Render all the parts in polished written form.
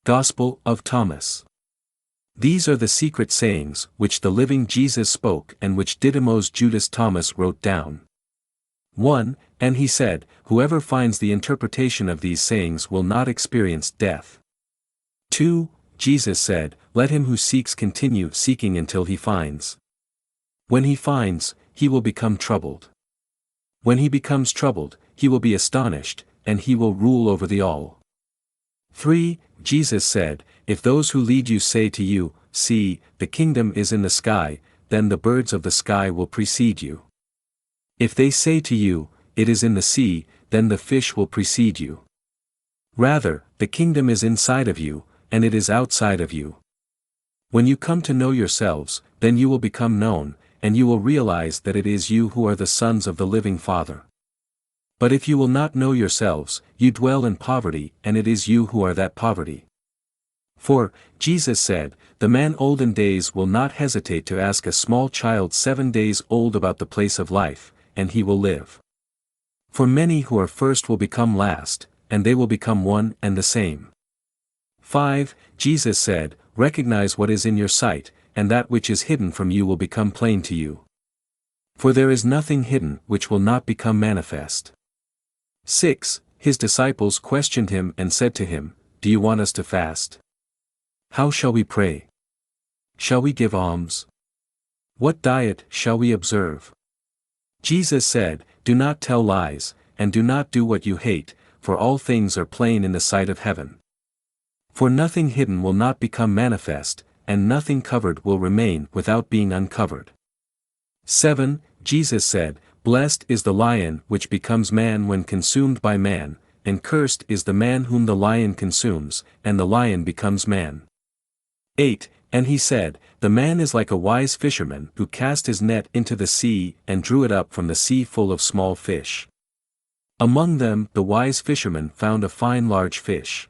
Gospel of Thomas. These are the secret sayings which the living Jesus spoke and which Didymos Judas Thomas wrote down. 1. And he said, whoever finds the interpretation of these sayings will not experience death. 2. Jesus said, let him who seeks continue seeking until he finds. When he finds, he will become troubled. When he becomes troubled, he will be astonished, and he will rule over the all. 3. Jesus said, if those who lead you say to you, see, the kingdom is in the sky, then the birds of the sky will precede you. If they say to you, it is in the sea, then the fish will precede you. Rather, the kingdom is inside of you, and it is outside of you. When you come to know yourselves, then you will become known, and you will realize that it is you who are the sons of the living Father. But if you will not know yourselves, you dwell in poverty, and it is you who are that poverty. For, Jesus said, the man old in days will not hesitate to ask a small child 7 days old about the place of life, and he will live. For many who are first will become last, and they will become one and the same. 5. Jesus said, recognize what is in your sight, and that which is hidden from you will become plain to you. For there is nothing hidden which will not become manifest. 6. His disciples questioned him and said to him, do you want us to fast? How shall we pray? Shall we give alms? What diet shall we observe? Jesus said, do not tell lies, and do not do what you hate, for all things are plain in the sight of heaven. For nothing hidden will not become manifest, and nothing covered will remain without being uncovered. 7. Jesus said, blessed is the lion which becomes man when consumed by man, and cursed is the man whom the lion consumes, and the lion becomes man. 8. And he said, the man is like a wise fisherman who cast his net into the sea and drew it up from the sea full of small fish. Among them the wise fisherman found a fine large fish.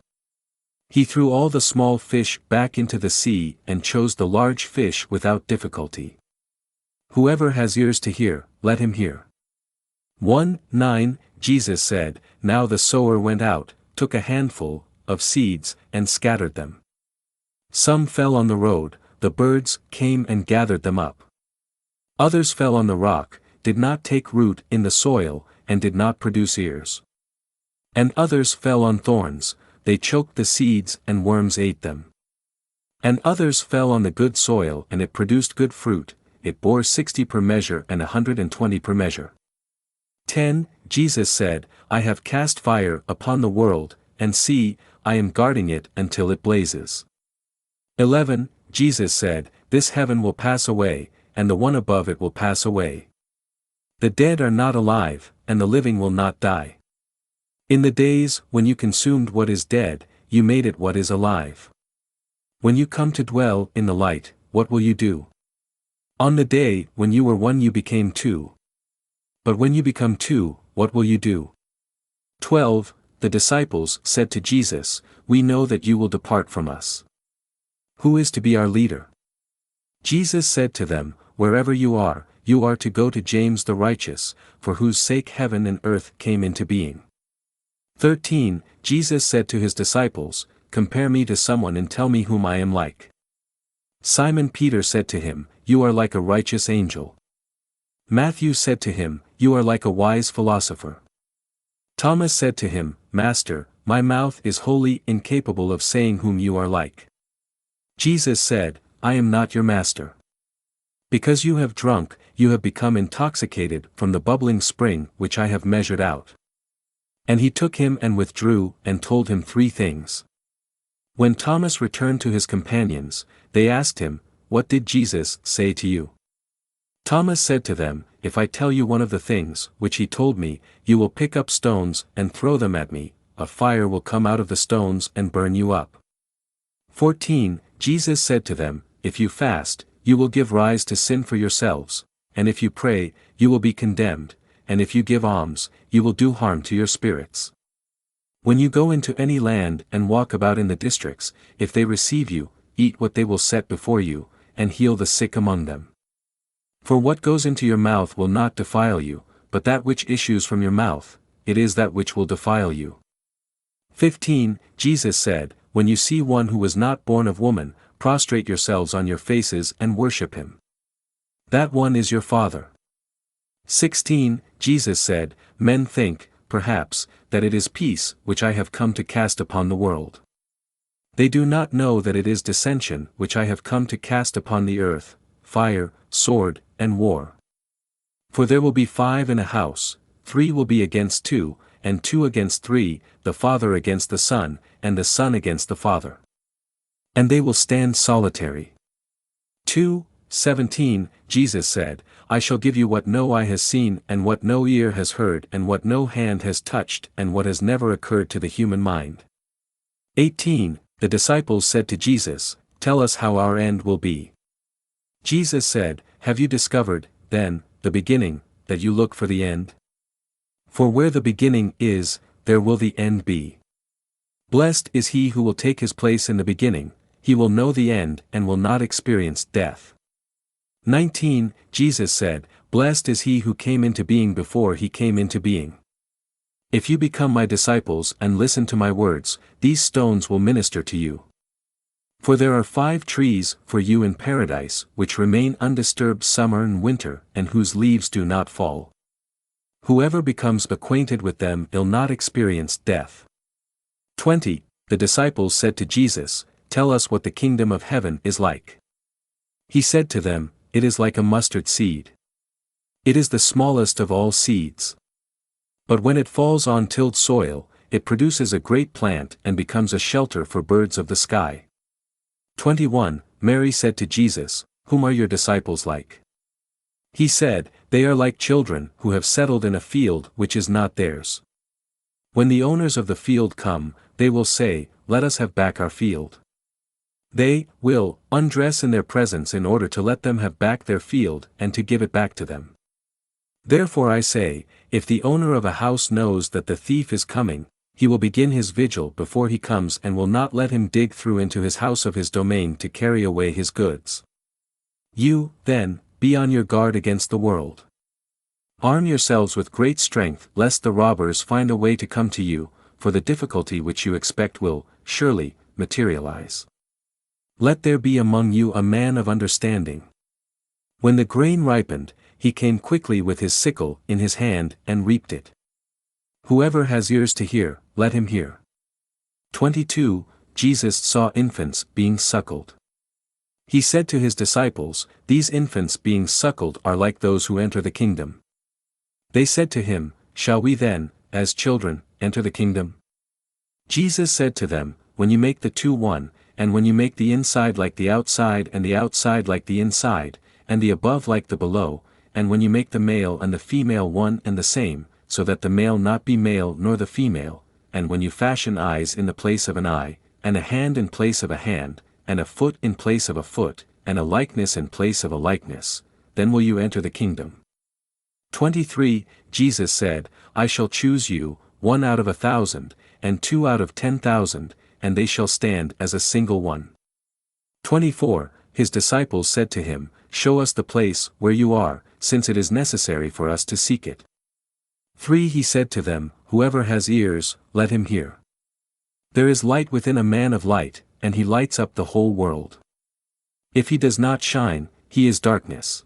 He threw all the small fish back into the sea and chose the large fish without difficulty. Whoever has ears to hear, let him hear. 1:9 Jesus said, now the sower went out, took a handful of seeds, and scattered them. Some fell on the road, the birds came and gathered them up. Others fell on the rock, did not take root in the soil, and did not produce ears. And others fell on thorns, they choked the seeds and worms ate them. And others fell on the good soil and it produced good fruit, it bore 60 per measure and 120 per measure. 10. Jesus said, I have cast fire upon the world, and see, I am guarding it until it blazes. 11. Jesus said, this heaven will pass away, and the one above it will pass away. The dead are not alive, and the living will not die. In the days when you consumed what is dead, you made it what is alive. When you come to dwell in the light, what will you do? On the day when you were one you became two. But when you become two, what will you do? 12. The disciples said to Jesus, we know that you will depart from us. Who is to be our leader? Jesus said to them, wherever you are to go to James the righteous, for whose sake heaven and earth came into being. 13. Jesus said to his disciples, compare me to someone and tell me whom I am like. Simon Peter said to him, you are like a righteous angel. Matthew said to him, you are like a wise philosopher. Thomas said to him, Master, my mouth is wholly incapable of saying whom you are like. Jesus said, I am not your master. Because you have drunk, you have become intoxicated from the bubbling spring which I have measured out. And he took him and withdrew and told him 3 things. When Thomas returned to his companions, they asked him, what did Jesus say to you? Thomas said to them, if I tell you one of the things which he told me, you will pick up stones and throw them at me, a fire will come out of the stones and burn you up. 14. Jesus said to them, if you fast, you will give rise to sin for yourselves, and if you pray, you will be condemned, and if you give alms, you will do harm to your spirits. When you go into any land and walk about in the districts, if they receive you, eat what they will set before you, and heal the sick among them. For what goes into your mouth will not defile you, but that which issues from your mouth, it is that which will defile you. 15. Jesus said, when you see one who was not born of woman, prostrate yourselves on your faces and worship him. That one is your Father. 16. Jesus said, Men think, perhaps, that it is peace which I have come to cast upon the world. They do not know that it is dissension which I have come to cast upon the earth, fire, sword, and war. For there will be 5 in a house, 3 will be against 2, and 2 against 3, the father against the son, and the son against the father. And they will stand solitary. 2:17 Jesus said, I shall give you what no eye has seen and what no ear has heard and what no hand has touched and what has never occurred to the human mind. 18 The disciples said to Jesus, Tell us how our end will be. Jesus said, Have you discovered, then, the beginning, that you look for the end? For where the beginning is, there will the end be. Blessed is he who will take his place in the beginning, he will know the end and will not experience death. 19 Jesus said, Blessed is he who came into being before he came into being. If you become my disciples and listen to my words, these stones will minister to you. For there are 5 trees for you in paradise which remain undisturbed summer and winter and whose leaves do not fall. Whoever becomes acquainted with them will not experience death. 20 The disciples said to Jesus, Tell us what the kingdom of heaven is like. He said to them, It is like a mustard seed. It is the smallest of all seeds. But when it falls on tilled soil, it produces a great plant and becomes a shelter for birds of the sky. 21 Mary said to Jesus, Whom are your disciples like? He said, They are like children who have settled in a field which is not theirs. When the owners of the field come, they will say, Let us have back our field. They will undress in their presence in order to let them have back their field and to give it back to them. Therefore I say, if the owner of a house knows that the thief is coming, he will begin his vigil before he comes and will not let him dig through into his house of his domain to carry away his goods. You, then, be on your guard against the world. Arm yourselves with great strength lest the robbers find a way to come to you, for the difficulty which you expect will, surely, materialize. Let there be among you a man of understanding. When the grain ripened, he came quickly with his sickle in his hand and reaped it. Whoever has ears to hear, let him hear. 22 Jesus saw infants being suckled. He said to his disciples, These infants being suckled are like those who enter the kingdom. They said to him, Shall we then, as children, enter the kingdom? Jesus said to them, When you make the 2 one, and when you make the inside like the outside and the outside like the inside, and the above like the below, and when you make the male and the female one and the same, so that the male not be male nor the female, and when you fashion eyes in the place of an eye, and a hand in place of a hand, and a foot in place of a foot, and a likeness in place of a likeness, then will you enter the kingdom. 23 Jesus said, I shall choose you, 1 out of 1,000, and 2 out of 10,000, and they shall stand as a single one. 24 His disciples said to him, Show us the place where you are, since it is necessary for us to seek it. 3 He said to them, Whoever has ears, let him hear. There is light within a man of light, and he lights up the whole world. If he does not shine, he is darkness.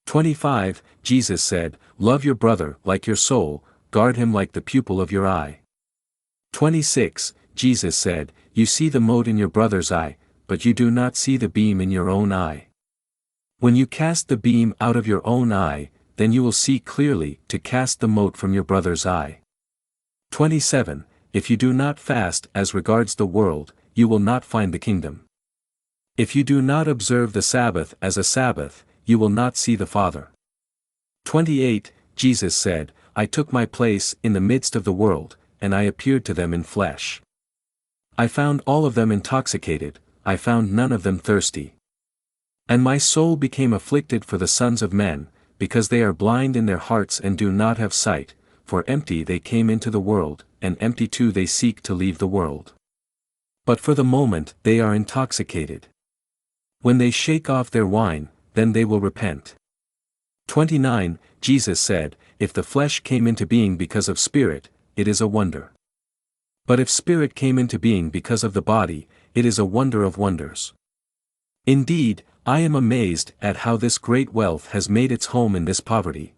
25 Jesus said, Love your brother like your soul, guard him like the pupil of your eye. 26 Jesus said, You see the mote in your brother's eye, but you do not see the beam in your own eye. When you cast the beam out of your own eye, then you will see clearly to cast the mote from your brother's eye. 27 If you do not fast as regards the world, you will not find the kingdom. If you do not observe the Sabbath as a Sabbath, you will not see the Father. 28 Jesus said, I took my place in the midst of the world, and I appeared to them in flesh. I found all of them intoxicated, I found none of them thirsty. And my soul became afflicted for the sons of men, because they are blind in their hearts and do not have sight, for empty they came into the world, and empty too they seek to leave the world. But for the moment they are intoxicated. When they shake off their wine, then they will repent. 29 Jesus said, If the flesh came into being because of spirit, it is a wonder. But if spirit came into being because of the body, it is a wonder of wonders. Indeed, I am amazed at how this great wealth has made its home in this poverty.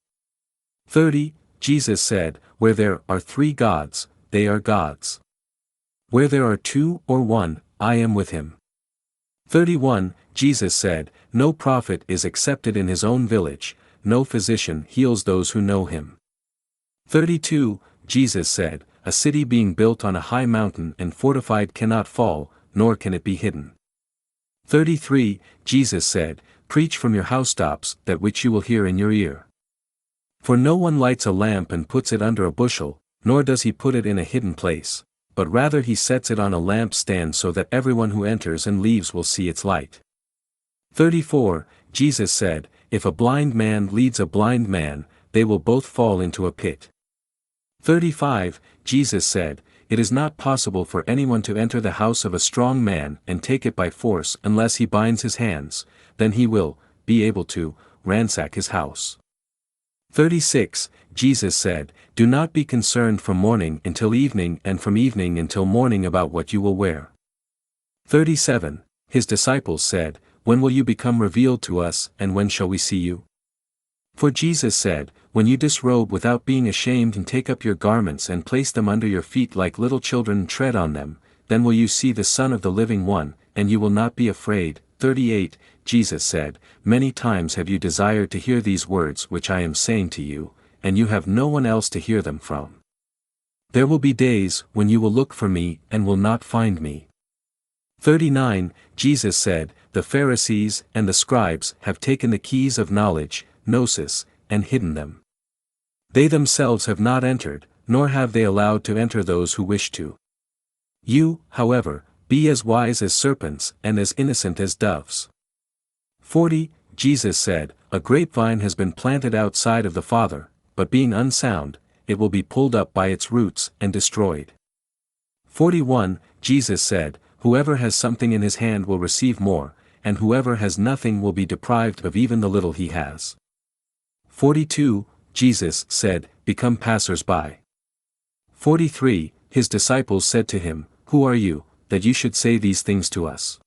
30. Jesus said, "Where there are 3 gods, they are gods. Where there are 2 or 1, I am with him." 31. Jesus said, "No prophet is accepted in his own village, no physician heals those who know him." 32. Jesus said, "A city being built on a high mountain and fortified cannot fall, nor can it be hidden." 33. Jesus said, "Preach from your housetops that which you will hear in your ear. For no one lights a lamp and puts it under a bushel, nor does he put it in a hidden place, but rather he sets it on a lampstand so that everyone who enters and leaves will see its light." 34. Jesus said, "If a blind man leads a blind man, they will both fall into a pit." 35. Jesus said, "It is not possible for anyone to enter the house of a strong man and take it by force unless he binds his hands, then he will be able to ransack his house." 36. Jesus said, "Do not be concerned from morning until evening and from evening until morning about what you will wear." 37. His disciples said, "When will you become revealed to us, and when shall we see you?" For Jesus said, "When you disrobe without being ashamed and take up your garments and place them under your feet like little children and tread on them, then will you see the Son of the Living One, and you will not be afraid." 38. Jesus said, "Many times have you desired to hear these words which I am saying to you, and you have no one else to hear them from. There will be days when you will look for me and will not find me." 39. Jesus said, "The Pharisees and the scribes have taken the keys of knowledge, gnosis, and hidden them. They themselves have not entered, nor have they allowed to enter those who wish to. You, however, be as wise as serpents and as innocent as doves." 40. Jesus said, "A grapevine has been planted outside of the Father, but being unsound, it will be pulled up by its roots and destroyed." 41. Jesus said, "Whoever has something in his hand will receive more, and whoever has nothing will be deprived of even the little he has." 42. Jesus said, "Become passers-by." 43. His disciples said to him, "Who are you, that you should say these things to us?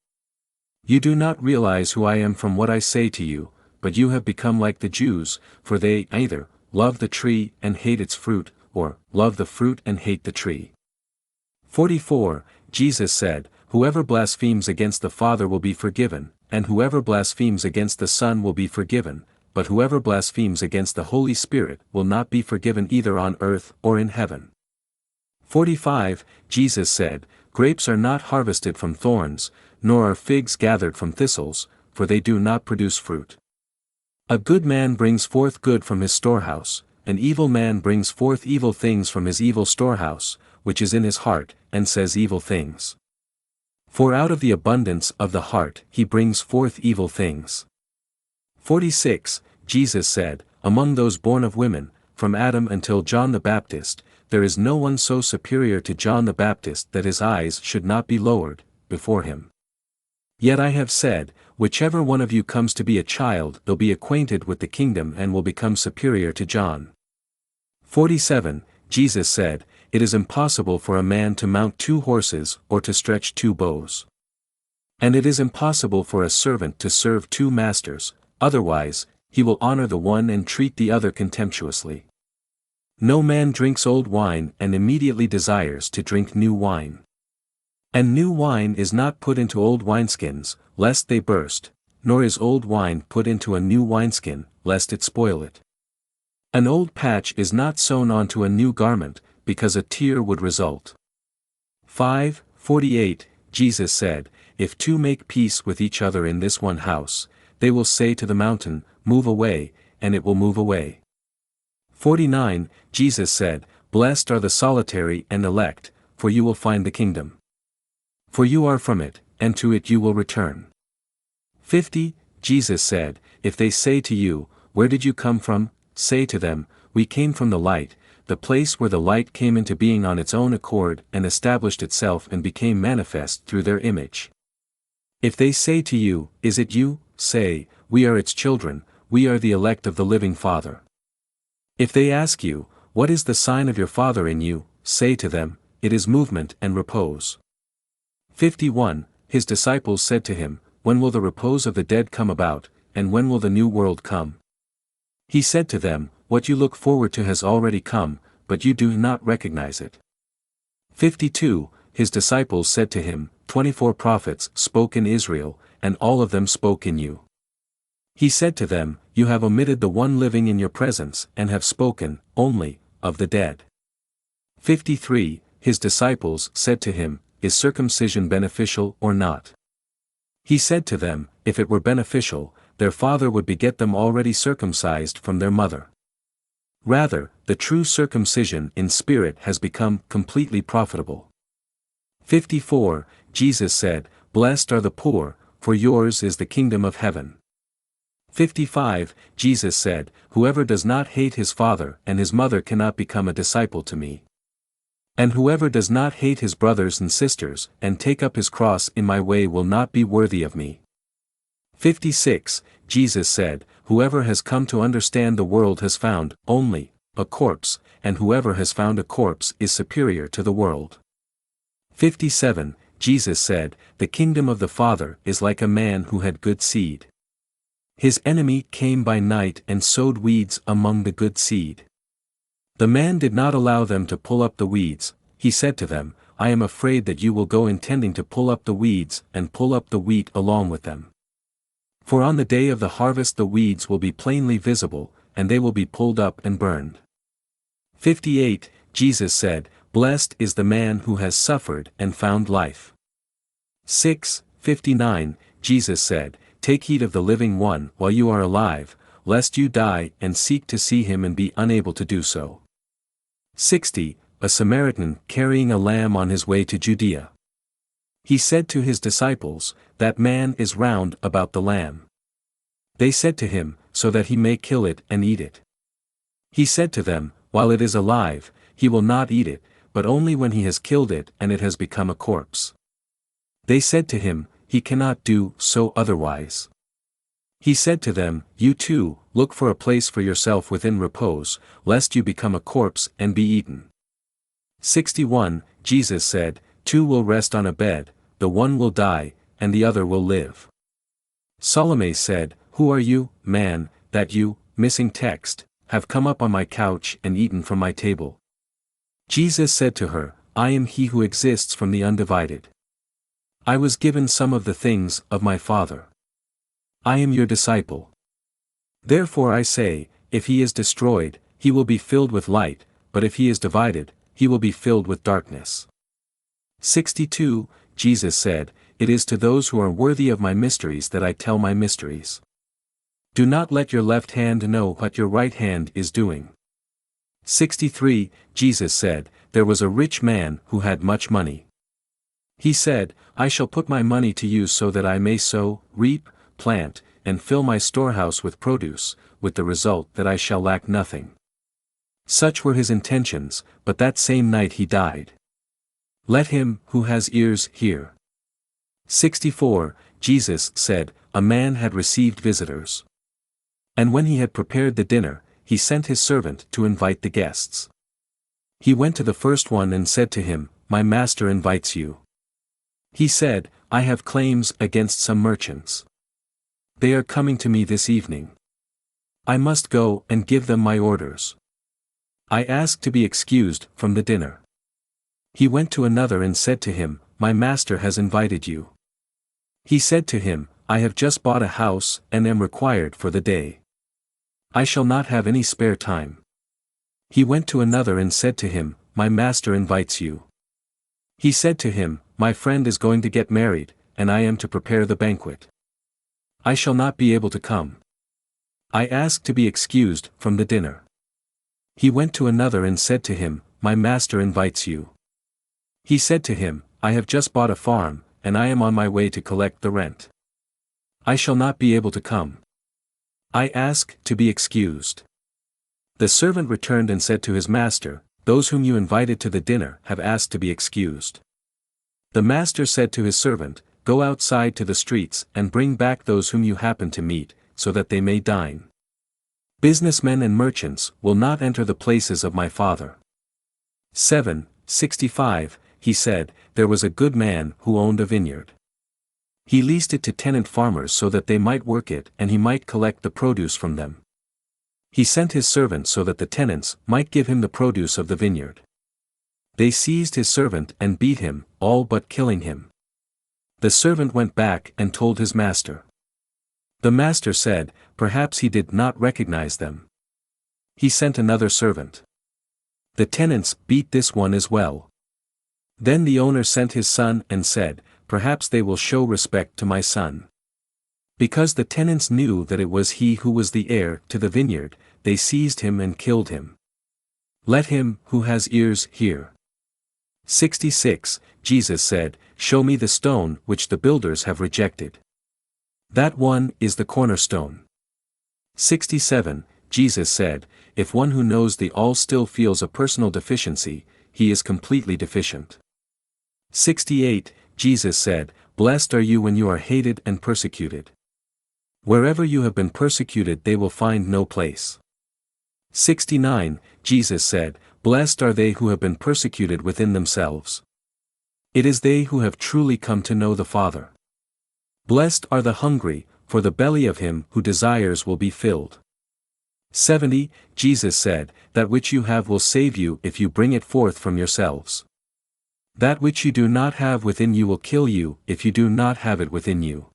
You do not realize who I am from what I say to you, but you have become like the Jews, for they either love the tree and hate its fruit, or love the fruit and hate the tree." 44. Jesus said, "Whoever blasphemes against the Father will be forgiven, and whoever blasphemes against the Son will be forgiven, but whoever blasphemes against the Holy Spirit will not be forgiven either on earth or in heaven." 45. Jesus said, "Grapes are not harvested from thorns, nor are figs gathered from thistles, for they do not produce fruit. A good man brings forth good from his storehouse, an evil man brings forth evil things from his evil storehouse, which is in his heart, and says evil things. For out of the abundance of the heart he brings forth evil things." 46. Jesus said, "Among those born of women, from Adam until John the Baptist, there is no one so superior to John the Baptist that his eyes should not be lowered before him. Yet I have said, whichever one of you comes to be a child will be acquainted with the kingdom and will become superior to John." 47. Jesus said, "It is impossible for a man to mount 2 horses or to stretch 2 bows. And it is impossible for a servant to serve 2 masters, otherwise, he will honor the one and treat the other contemptuously. No man drinks old wine and immediately desires to drink new wine. And new wine is not put into old wineskins, lest they burst, nor is old wine put into a new wineskin, lest it spoil it. An old patch is not sewn onto a new garment, because a tear would result." 48. Jesus said, "If 2 make peace with each other in this one house, they will say to the mountain, 'Move away,' and it will move away." 49. Jesus said, "Blessed are the solitary and elect, for you will find the kingdom. For you are from it, and to it you will return." 50. Jesus said, "If they say to you, 'Where did you come from?' say to them, 'We came from the light,' the place where the light came into being on its own accord and established itself and became manifest through their image. If they say to you, 'Is it you?' say, 'We are its children, we are the elect of the living Father.' If they ask you, 'What is the sign of your Father in you?' say to them, it is movement and repose. 51. His disciples said to him, When will the repose of the dead come about, and when will the new world come? He said to them, What you look forward to has already come, but you do not recognize it. 52. His disciples said to him, 24 prophets spoke in Israel, and all of them spoke in you. He said to them, You have omitted the one living in your presence, and have spoken, only, of the dead. 53. His disciples said to him, Is circumcision beneficial or not? He said to them, If it were beneficial, their father would beget them already circumcised from their mother. Rather, the true circumcision in spirit has become completely profitable. 54. Jesus said, Blessed are the poor, for yours is the kingdom of heaven. 55. Jesus said, Whoever does not hate his father and his mother cannot become a disciple to me. And whoever does not hate his brothers and sisters and take up his cross in my way will not be worthy of me. 56. Jesus said, Whoever has come to understand the world has found, only, a corpse, and whoever has found a corpse is superior to the world. 57. Jesus said, The kingdom of the Father is like a man who had good seed. His enemy came by night and sowed weeds among the good seed. The man did not allow them to pull up the weeds. He said to them, I am afraid that you will go intending to pull up the weeds and pull up the wheat along with them. For on the day of the harvest the weeds will be plainly visible, and they will be pulled up and burned. 58. Jesus said, Blessed is the man who has suffered and found life. 6. 59. Jesus said, Take heed of the living one while you are alive, lest you die and seek to see him and be unable to do so. 60. A Samaritan carrying a lamb on his way to Judea. He said to his disciples, That man is round about the lamb. They said to him, So that he may kill it and eat it. He said to them, While it is alive, he will not eat it, but only when he has killed it and it has become a corpse. They said to him, He cannot do so otherwise. He said to them, You too, look for a place for yourself within repose, lest you become a corpse and be eaten. 61. Jesus said, Two will rest on a bed, the one will die, and the other will live. Salome said, Who are you, man, that you, missing text, have come up on my couch and eaten from my table? Jesus said to her, I am he who exists from the undivided. I was given some of the things of my Father. I am your disciple. Therefore I say, if he is destroyed, he will be filled with light, but if he is divided, he will be filled with darkness. 62. Jesus said, It is to those who are worthy of my mysteries that I tell my mysteries. Do not let your left hand know what your right hand is doing. 63. Jesus said, There was a rich man who had much money. He said, I shall put my money to use so that I may sow, reap, plant, and fill my storehouse with produce, with the result that I shall lack nothing. Such were his intentions, but that same night he died. Let him who has ears hear. 64. Jesus said, A man had received visitors. And when he had prepared the dinner, he sent his servant to invite the guests. He went to the first one and said to him, My master invites you. He said, I have claims against some merchants. They are coming to me this evening. I must go and give them my orders. I ask to be excused from the dinner. He went to another and said to him, My master has invited you. He said to him, I have just bought a house and am required for the day. I shall not have any spare time. He went to another and said to him, My master invites you. He said to him, My friend is going to get married, and I am to prepare the banquet. I shall not be able to come. I ask to be excused from the dinner. He went to another and said to him, My master invites you. He said to him, I have just bought a farm, and I am on my way to collect the rent. I shall not be able to come. I ask to be excused. The servant returned and said to his master, Those whom you invited to the dinner have asked to be excused. The master said to his servant, Go outside to the streets and bring back those whom you happen to meet, so that they may dine. Businessmen and merchants will not enter the places of my Father. 7. 65, he said, there was a good man who owned a vineyard. He leased it to tenant farmers so that they might work it and he might collect the produce from them. He sent his servant so that the tenants might give him the produce of the vineyard. They seized his servant and beat him, all but killing him. The servant went back and told his master. The master said, perhaps he did not recognize them. He sent another servant. The tenants beat this one as well. Then the owner sent his son and said, perhaps they will show respect to my son. Because the tenants knew that it was he who was the heir to the vineyard, they seized him and killed him. Let him who has ears hear. 66, Jesus said, show me the stone which the builders have rejected. That one is the cornerstone. 67, Jesus said, if one who knows the all still feels a personal deficiency, he is completely deficient. 68, Jesus said, blessed are you when you are hated and persecuted. Wherever you have been persecuted they will find no place. 69, Jesus said, blessed are they who have been persecuted within themselves. It is they who have truly come to know the Father. Blessed are the hungry, for the belly of him who desires will be filled. 70, Jesus said, that which you have will save you if you bring it forth from yourselves. That which you do not have within you will kill you if you do not have it within you.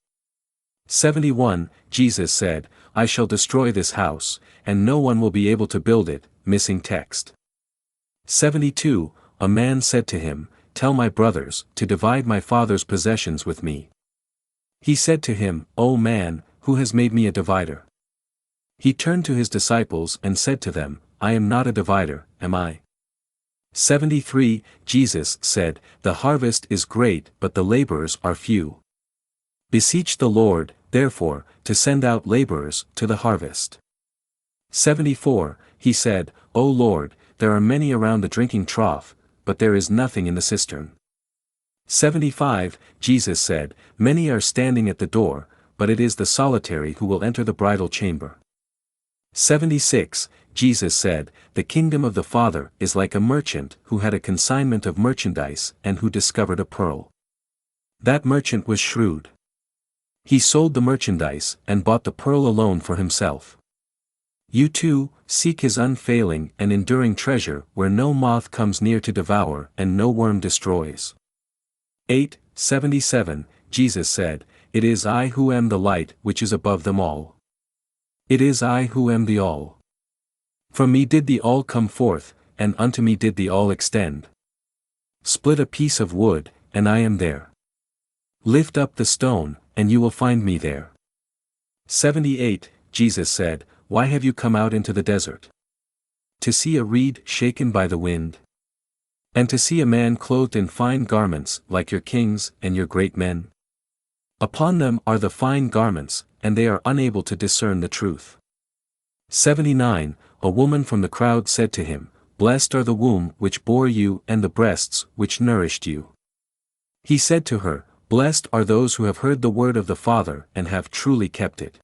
71, Jesus said, I shall destroy this house, and no one will be able to build it, missing text. 72, a man said to him, tell my brothers to divide my father's possessions with me. He said to him, O man, who has made me a divider? He turned to his disciples and said to them, I am not a divider, am I? 73, Jesus said, the harvest is great but the laborers are few. Beseech the Lord, therefore, to send out laborers to the harvest. 74, he said, O Lord, there are many around the drinking trough, but there is nothing in the cistern. 75, Jesus said, many are standing at the door, but it is the solitary who will enter the bridal chamber. 76, Jesus said, the kingdom of the Father is like a merchant who had a consignment of merchandise and who discovered a pearl. That merchant was shrewd. He sold the merchandise and bought the pearl alone for himself. You too, seek his unfailing and enduring treasure where no moth comes near to devour and no worm destroys. 77, Jesus said, it is I who am the light which is above them all. It is I who am the all. From me did the all come forth, and unto me did the all extend. Split a piece of wood, and I am there. Lift up the stone, and you will find me there. 78, Jesus said, why have you come out into the desert? To see a reed shaken by the wind? And to see a man clothed in fine garments like your kings and your great men? Upon them are the fine garments, and they are unable to discern the truth. 79, a woman from the crowd said to him, blessed are the womb which bore you and the breasts which nourished you. He said to her, blessed are those who have heard the word of the Father and have truly kept it.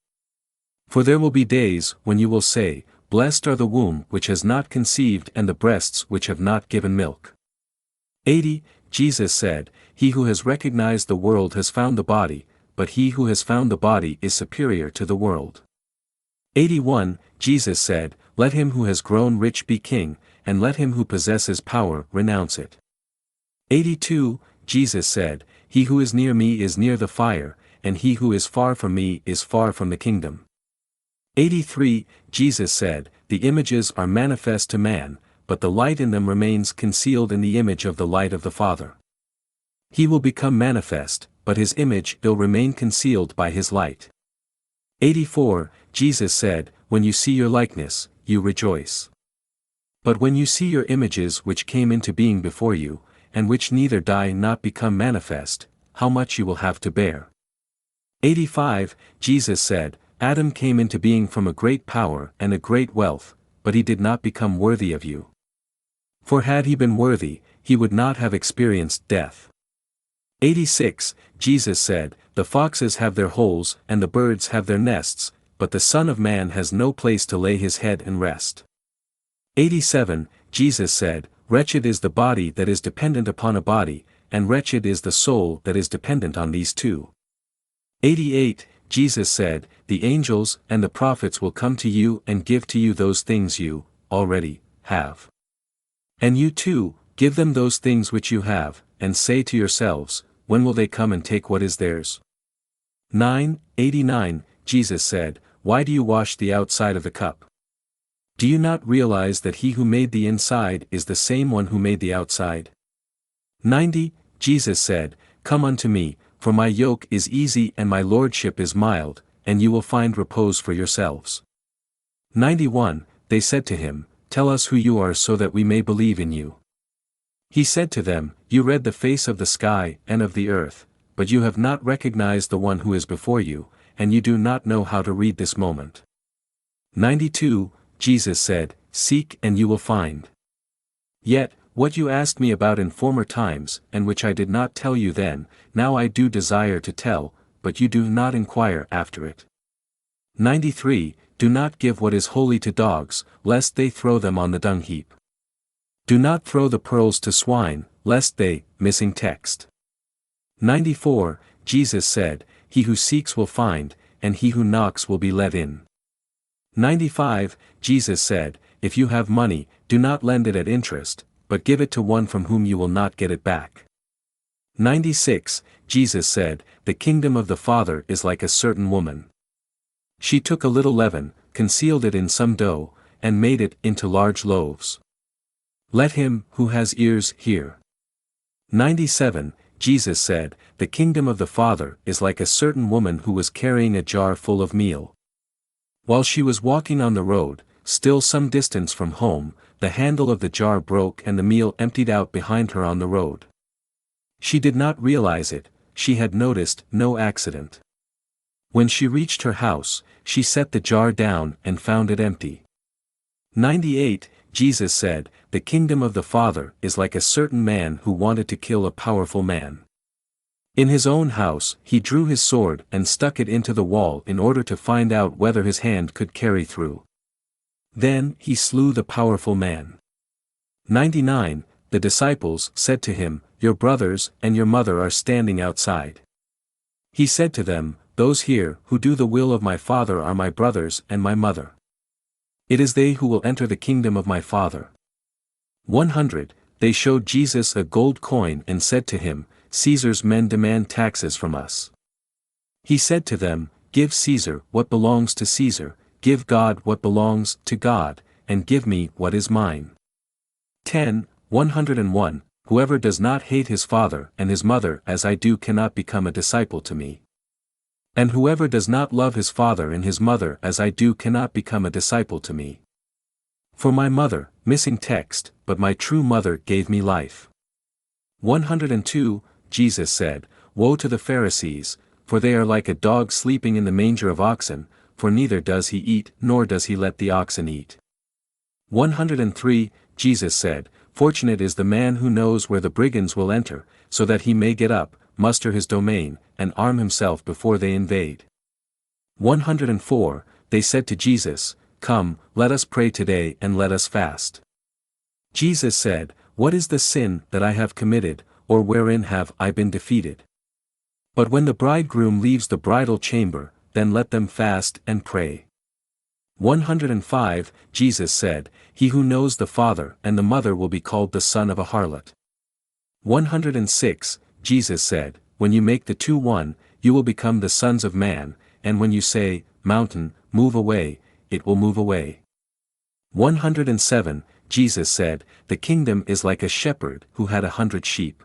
For there will be days when you will say, blessed are the womb which has not conceived and the breasts which have not given milk. 80, Jesus said, he who has recognized the world has found the body, but he who has found the body is superior to the world. 81, Jesus said, let him who has grown rich be king, and let him who possesses power renounce it. 82, Jesus said, he who is near me is near the fire, and he who is far from me is far from the kingdom. 83, Jesus said, the images are manifest to man, but the light in them remains concealed in the image of the light of the Father. He will become manifest, but his image will remain concealed by his light. 84, Jesus said, when you see your likeness, you rejoice. But when you see your images which came into being before you, and which neither die not become manifest, how much you will have to bear. 85, Jesus said, Adam came into being from a great power and a great wealth, but he did not become worthy of you. For had he been worthy, he would not have experienced death. 86, Jesus said, the foxes have their holes and the birds have their nests, but the Son of Man has no place to lay his head and rest. 87, Jesus said, wretched is the body that is dependent upon a body, and wretched is the soul that is dependent on these two. 88. Jesus said, the angels and the prophets will come to you and give to you those things you already have. And you too, give them those things which you have, and say to yourselves, when will they come and take what is theirs? 9. 89. Jesus said, why do you wash the outside of the cup? Do you not realize that he who made the inside is the same one who made the outside? 90. Jesus said, come unto me, for my yoke is easy and my lordship is mild, and you will find repose for yourselves. 91. They said to him, tell us who you are so that we may believe in you. He said to them, you read the face of the sky and of the earth, but you have not recognized the one who is before you, and you do not know how to read this moment. 92. Jesus said, seek and you will find. Yet, what you asked me about in former times, and which I did not tell you then, now I do desire to tell, but you do not inquire after it. 93. Do not give what is holy to dogs, lest they throw them on the dung heap. Do not throw the pearls to swine, lest they, missing text. 94. Jesus said, he who seeks will find, and he who knocks will be let in. 95. Jesus said, if you have money, do not lend it at interest, but give it to one from whom you will not get it back. 96. Jesus said, the kingdom of the Father is like a certain woman. She took a little leaven, concealed it in some dough, and made it into large loaves. Let him who has ears hear. 97. Jesus said, the kingdom of the Father is like a certain woman who was carrying a jar full of meal. While she was walking on the road, still some distance from home, the handle of the jar broke and the meal emptied out behind her on the road. She did not realize it, she had noticed no accident. When she reached her house, she set the jar down and found it empty. 98. Jesus said, the kingdom of the Father is like a certain man who wanted to kill a powerful man. In his own house, he drew his sword and stuck it into the wall in order to find out whether his hand could carry through. Then he slew the powerful man. 99. The disciples said to him, your brothers and your mother are standing outside. He said to them, those here who do the will of my Father are my brothers and my mother. It is they who will enter the kingdom of my Father. 100. They showed Jesus a gold coin and said to him, Caesar's men demand taxes from us. He said to them, give Caesar what belongs to Caesar, give God what belongs to God, and give me what is mine. 10. 101. Whoever does not hate his father and his mother as I do cannot become a disciple to me. And whoever does not love his father and his mother as I do cannot become a disciple to me. For my mother, missing text, but my true mother gave me life. 102. Jesus said, woe to the Pharisees, for they are like a dog sleeping in the manger of oxen, for neither does he eat nor does he let the oxen eat. 103. Jesus said, fortunate is the man who knows where the brigands will enter, so that he may get up, muster his domain, and arm himself before they invade. 104. They said to Jesus, come, let us pray today and let us fast. Jesus said, what is the sin that I have committed, or wherein have I been defeated? But when the bridegroom leaves the bridal chamber, then let them fast and pray. 105. Jesus said, he who knows the father and the mother will be called the son of a harlot. 106. Jesus said, when you make the two one, you will become the sons of man, and when you say, mountain, move away, it will move away. 107. Jesus said, the kingdom is like a shepherd who had 100 sheep.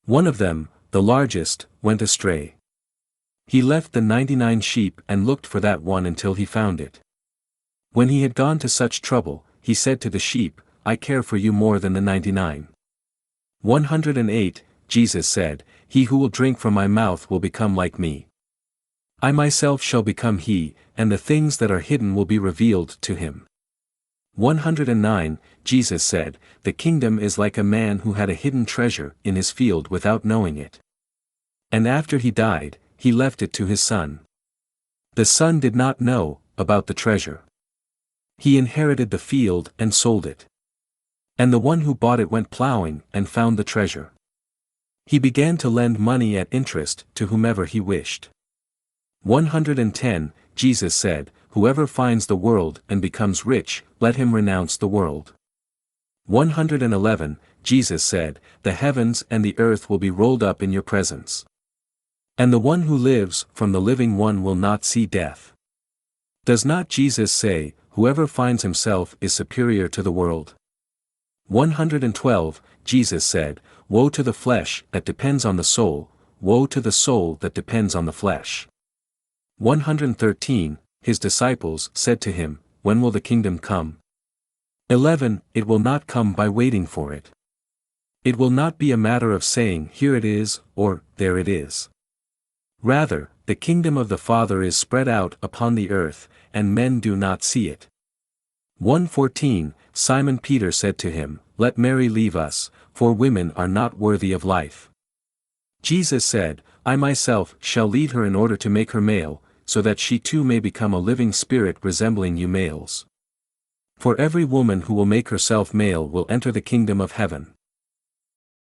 One of them, the largest, went astray. He left the 99 sheep and looked for that one until he found it. When he had gone to such trouble, he said to the sheep, I care for you more than the 99. 108. Jesus said, he who will drink from my mouth will become like me. I myself shall become he, and the things that are hidden will be revealed to him. 109. Jesus said, the kingdom is like a man who had a hidden treasure in his field without knowing it. And after he died, he left it to his son. The son did not know about the treasure. He inherited the field and sold it. And the one who bought it went plowing and found the treasure. He began to lend money at interest to whomever he wished. 110, Jesus said, "Whoever finds the world and becomes rich, let him renounce the world." 111, Jesus said, "The heavens and the earth will be rolled up in your presence. And the one who lives from the living one will not see death." Does not Jesus say, "Whoever finds himself is superior to the world"? 112, Jesus said, "Woe to the flesh that depends on the soul, woe to the soul that depends on the flesh." 113, his disciples said to him, "When will the kingdom come?" 11, it will not come by waiting for it. It will not be a matter of saying, "Here it is," or "There it is." Rather, the kingdom of the Father is spread out upon the earth, and men do not see it. 114, Simon Peter said to him, "Let Mary leave us, for women are not worthy of life." Jesus said, "I myself shall lead her in order to make her male, so that she too may become a living spirit resembling you males. For every woman who will make herself male will enter the kingdom of heaven."